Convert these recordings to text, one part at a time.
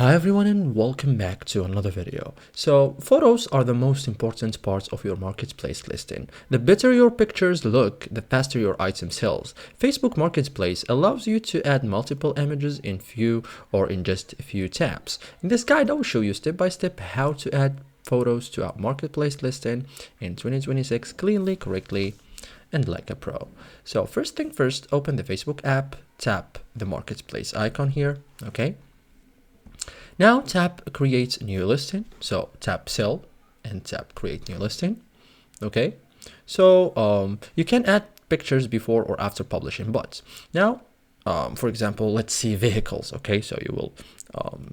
Hi everyone and welcome back to another video. So photos are the most important part of your marketplace listing. The better your pictures look, the faster your item sells. Facebook Marketplace allows you to add multiple images in few or in just a few taps. In this guide I will show you step by step how to add photos to our marketplace listing in 2026 cleanly, correctly, and like a pro. So first thing first, open the Facebook app, tap the marketplace icon here, okay? Now tap create new listing. So tap sell and tap create new listing. Okay. So you can add pictures before or after publishing, but now, for example, let's see vehicles. Okay. So you will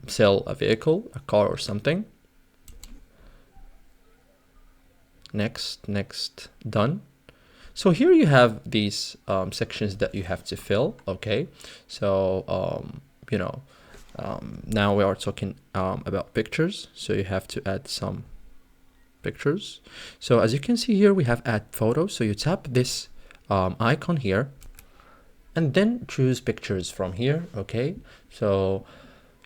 sell a vehicle, a car or something. Next, done. So here you have these sections that you have to fill. Okay. So, now we are talking about pictures, so you have to add some pictures. So as you can see here, we have add photos. So you tap this icon here and then choose pictures from here. Okay, so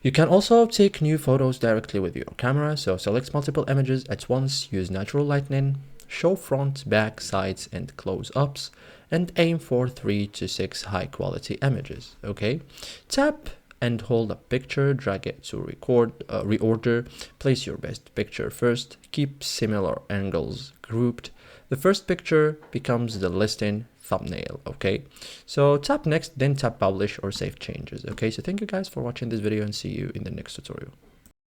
you can also take new photos directly with your camera. So select multiple images at once, use natural lighting, show front, back, sides, and close-ups, and aim for 3 to 6 high quality images. Okay, tap and hold a picture, drag it to reorder, place your best picture first, keep similar angles grouped. The first picture becomes the listing thumbnail. Okay, so tap next, then tap publish or save changes. Okay, so thank you guys for watching this video and see you in the next tutorial.